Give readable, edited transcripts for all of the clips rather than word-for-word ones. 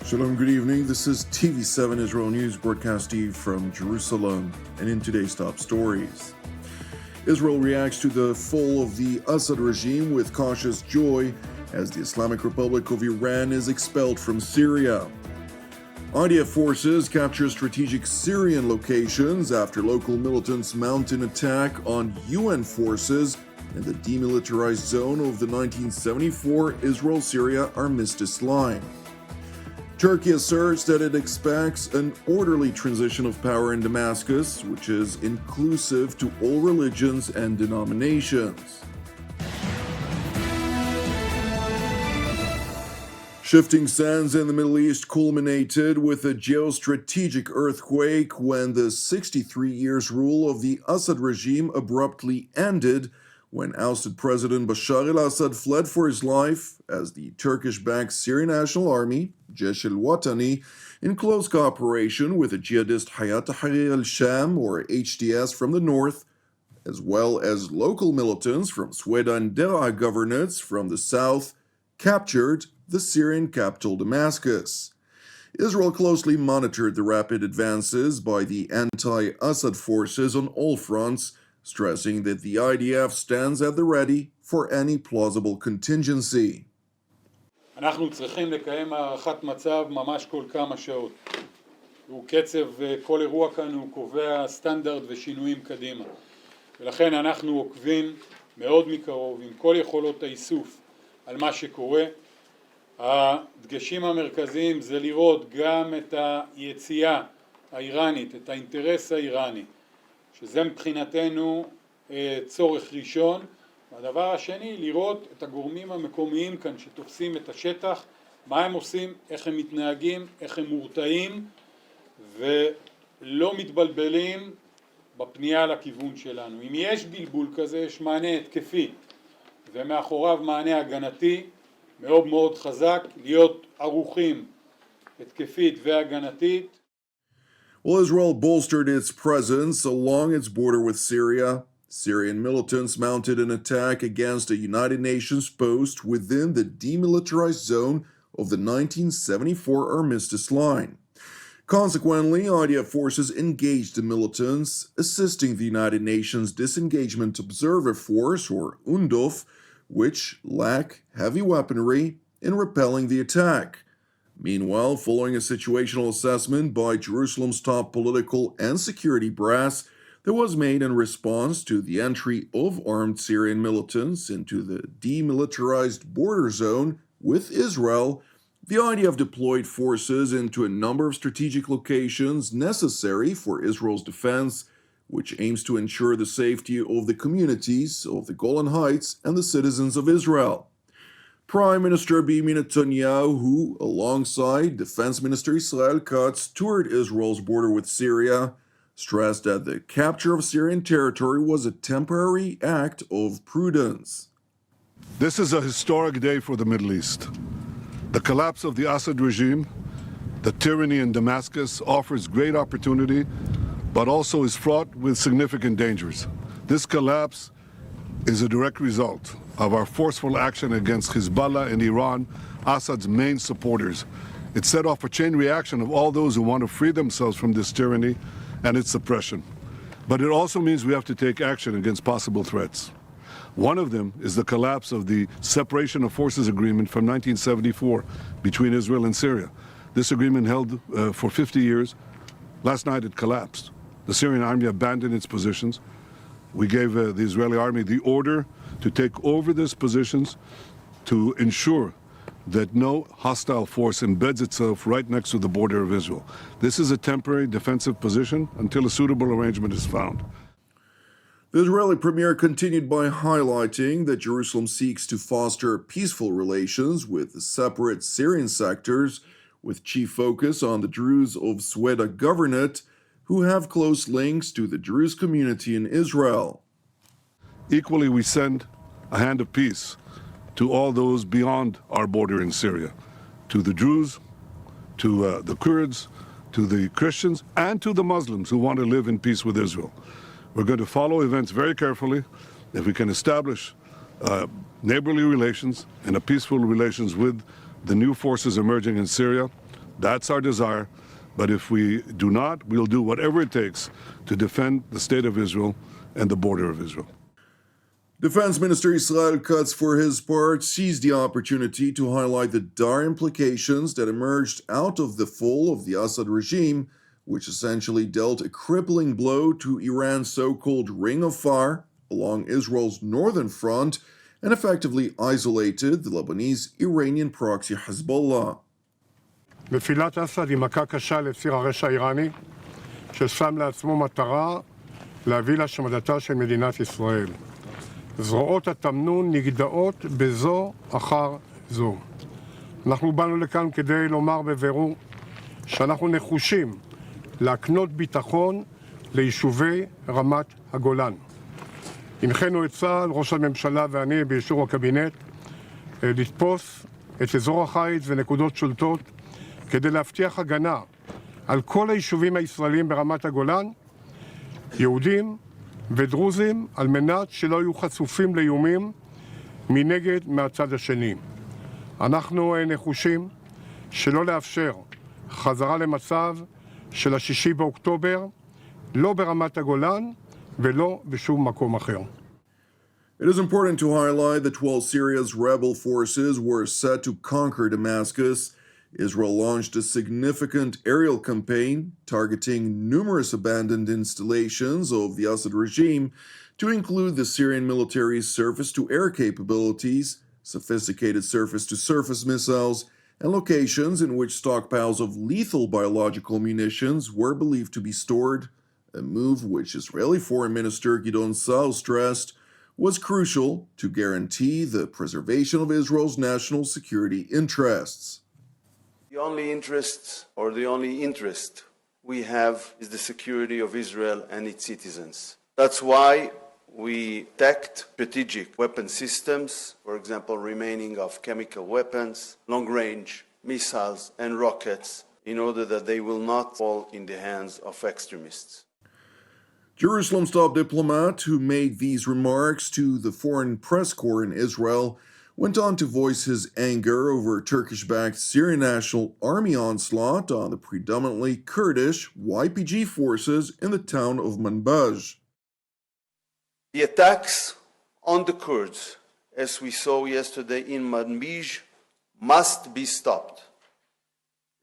Shalom, good evening. This is TV7 Israel News broadcasting from Jerusalem, and in today's top stories. Israel reacts to the fall of the Assad regime with cautious joy as the Islamic Republic of Iran is expelled from Syria. IDF forces capture strategic Syrian locations after local militants mount an attack on UN forces in the demilitarized zone of the 1974 Israel-Syria armistice line. Turkey asserts that it expects an orderly transition of power in Damascus, which is inclusive to all religions and denominations. Shifting sands in the Middle East culminated with a geostrategic earthquake when the 63 years rule of the Assad regime abruptly ended when ousted President Bashar al-Assad fled for his life as the Turkish-backed Syrian National Army, Jaish al-Watani, in close cooperation with the jihadist Hayat Tahrir al-Sham, or HTS, from the north, as well as local militants from Sweda and Deraa governorates from the south, captured the Syrian capital Damascus. Israel closely monitored the rapid advances by the anti-Assad forces on all fronts, stressing that the IDF stands at the ready for any plausible contingency. אנחנו צריכים לקיים הערכת מצב ממש כל כמה שעות. הוא קצב, כל אירוע כאן הוא קובע סטנדרט ושינויים קדימה. ולכן אנחנו עוקבים מאוד מקרוב עם כל יכולות האיסוף על מה שקורה. הדגשים המרכזיים זה לראות גם את היציאה האיראנית, את האינטרס האיראני, שזה מבחינתנו צורך ראשון. והדבר השני, לראות את הגורמים המקומיים כאן שתופסים את השטח, מה הם עושים, איך הם מתנהגים, איך הם מורתעים, ולא מתבלבלים בפנייה לכיוון שלנו. אם יש בלבול כזה, יש מענה התקפי, ומאחוריו מענה הגנתי, מאוד מאוד חזק, להיות ערוכים התקפית והגנתית. Well, Israel bolstered its presence along its border with Syria. Syrian militants mounted an attack against a United Nations post within the demilitarized zone of the 1974 armistice line. Consequently, IDF forces engaged the militants, assisting the United Nations Disengagement Observer Force, or UNDOF, which lack heavy weaponry, in repelling the attack. Meanwhile, following a situational assessment by Jerusalem's top political and security brass that was made in response to the entry of armed Syrian militants into the demilitarized border zone with Israel, the IDF deployed forces into a number of strategic locations necessary for Israel's defense, which aims to ensure the safety of the communities of the Golan Heights and the citizens of Israel. Prime Minister Benjamin Netanyahu, who, alongside Defense Minister Israel Katz, toured Israel's border with Syria, stressed that the capture of Syrian territory was a temporary act of prudence. This is a historic day for the Middle East. The collapse of the Assad regime, the tyranny in Damascus, offers great opportunity, but also is fraught with significant dangers. This collapse is a direct result of our forceful action against Hezbollah and Iran, Assad's main supporters. It set off a chain reaction of all those who want to free themselves from this tyranny and its suppression. But it also means we have to take action against possible threats. One of them is the collapse of the Separation of Forces Agreement from 1974 between Israel and Syria. This agreement held for 50 years. Last night it collapsed. The Syrian army abandoned its positions. We gave the Israeli army the order to take over these positions to ensure that no hostile force embeds itself right next to the border of Israel. This is a temporary defensive position until a suitable arrangement is found. The Israeli premier continued by highlighting that Jerusalem seeks to foster peaceful relations with the separate Syrian sectors, with chief focus on the Druze of Sweda governorate, who have close links to the Druze community in Israel. Equally, we send a hand of peace to all those beyond our border in Syria, to the Druze, to the Kurds, to the Christians, and to the Muslims who want to live in peace with Israel. We're going to follow events very carefully. If we can establish neighborly relations and a peaceful relations with the new forces emerging in Syria, That's our desire. But if we do not, we'll do whatever it takes to defend the state of Israel and the border of Israel. Defense Minister Israel Katz, for his part, seized the opportunity to highlight the dire implications that emerged out of the fall of the Assad regime, which essentially dealt a crippling blow to Iran's so-called Ring of Fire along Israel's northern front and effectively isolated the Lebanese-Iranian proxy Hezbollah. נפילת אסד היא מכה קשה לציר הרשע האיראני, ששם לעצמו מטרה להביא להשמדתה של מדינת ישראל. זרועות התמנון נגדעות בזו אחר זו. אנחנו באנו לכאן כדי לומר בבירור שאנחנו נחושים להקנות ביטחון ליישובי רמת הגולן. הנחינו את צה"ל, ראש הממשלה ואני באישור הקבינט, לתפוס את אזור החיץ ונקודות שולטות כדי להבטיח הגנה על כל היישובים הישראלים ברמת הגולן, יהודים ודרוזים, על מנת שלא יהיו חשופים לאיומים מנגד מהצד השני. אנחנו נחושים שלא לאפשר חזרה למצב של ה-6 באוקטובר, לא ברמת הגולן ולא בשום מקום אחר. It is important to highlight that while Syria's rebel forces were set to conquer Damascus, Israel launched a significant aerial campaign targeting numerous abandoned installations of the Assad regime, to include the Syrian military's surface-to-air capabilities, sophisticated surface-to-surface missiles, and locations in which stockpiles of lethal biological munitions were believed to be stored, a move which Israeli Foreign Minister Gideon Saar stressed was crucial to guarantee the preservation of Israel's national security interests. The only interest we have is the security of Israel and its citizens. That's why we attacked strategic weapon systems, for example, remaining of chemical weapons, long-range missiles and rockets, in order that they will not fall in the hands of extremists. Jerusalem's top diplomat, who made these remarks to the Foreign Press Corps in Israel, went on to voice his anger over Turkish-backed Syrian National Army onslaught on the predominantly Kurdish YPG forces in the town of Manbij. The attacks on the Kurds, as we saw yesterday in Manbij, must be stopped.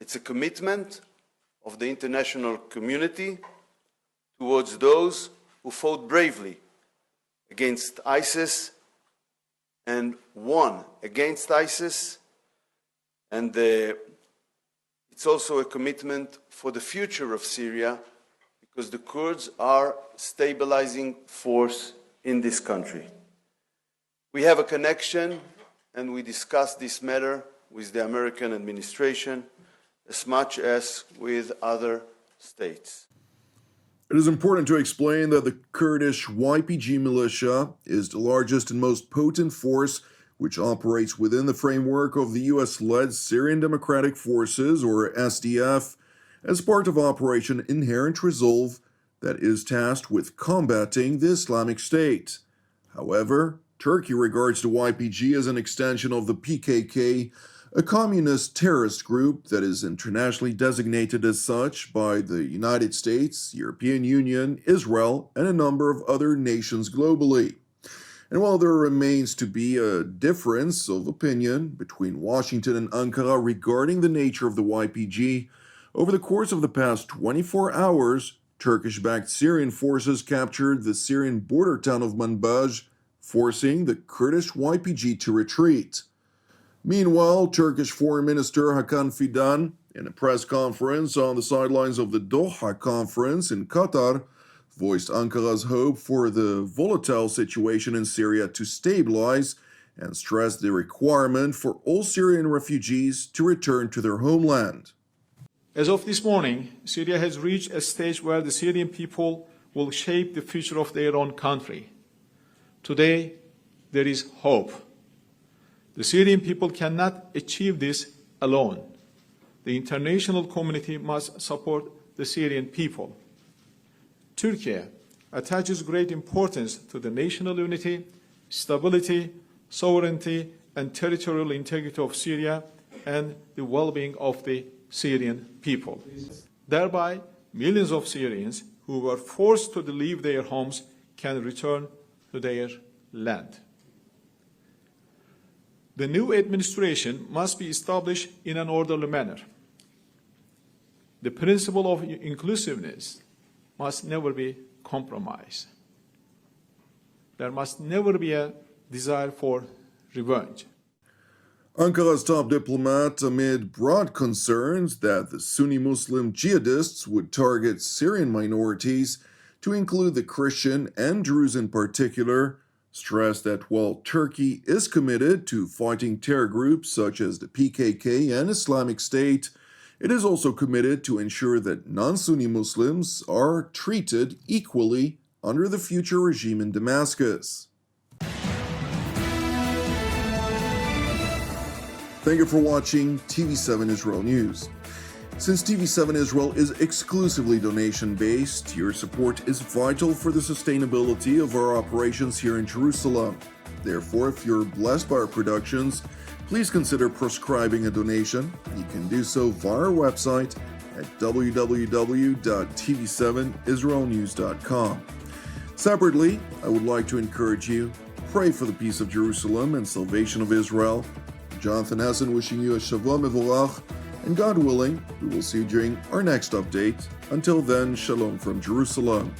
It's a commitment of the international community towards those who fought bravely against ISIS and won against ISIS, and it's also a commitment for the future of Syria, because the Kurds are stabilizing force in this country. We have a connection, and we discuss this matter with the American administration as much as with other states. It is important to explain that the Kurdish YPG militia is the largest and most potent force which operates within the framework of the US-led Syrian Democratic Forces, or SDF, as part of Operation Inherent Resolve that is tasked with combating the Islamic State. However, Turkey regards the YPG as an extension of the PKK, a communist terrorist group that is internationally designated as such by the United States, European Union, Israel, and a number of other nations globally. And while there remains to be a difference of opinion between Washington and Ankara regarding the nature of the YPG, over the course of the past 24 hours, Turkish-backed Syrian forces captured the Syrian border town of Manbij, forcing the Kurdish YPG to retreat. Meanwhile, Turkish Foreign Minister Hakan Fidan, in a press conference on the sidelines of the Doha conference in Qatar, voiced Ankara's hope for the volatile situation in Syria to stabilize and stressed the requirement for all Syrian refugees to return to their homeland. As of this morning, Syria has reached a stage where the Syrian people will shape the future of their own country. Today, there is hope. The Syrian people cannot achieve this alone. The international community must support the Syrian people. Turkey attaches great importance to the national unity, stability, sovereignty, and territorial integrity of Syria and the well-being of the Syrian people. Thereby, millions of Syrians who were forced to leave their homes can return to their land. The new administration must be established in an orderly manner. The principle of inclusiveness must never be compromised. There must never be a desire for revenge. Ankara's top diplomat amid broad concerns that the Sunni Muslim jihadists would target Syrian minorities, to include the Christian and Druze in particular, stressed that while Turkey is committed to fighting terror groups such as the PKK and Islamic State, it is also committed to ensure that non-Sunni Muslims are treated equally under the future regime in Damascus. Thank you for watching TV7 Israel News. Since TV7 Israel is exclusively donation-based, your support is vital for the sustainability of our operations here in Jerusalem. Therefore, if you're blessed by our productions, please consider prescribing a donation. You can do so via our website at www.tv7israelnews.com. Separately, I would like to encourage you, pray for the peace of Jerusalem and salvation of Israel. Jonathan Hessen wishing you a Shavua Mevorach, and God willing, we will see you during our next update. Until then, Shalom from Jerusalem.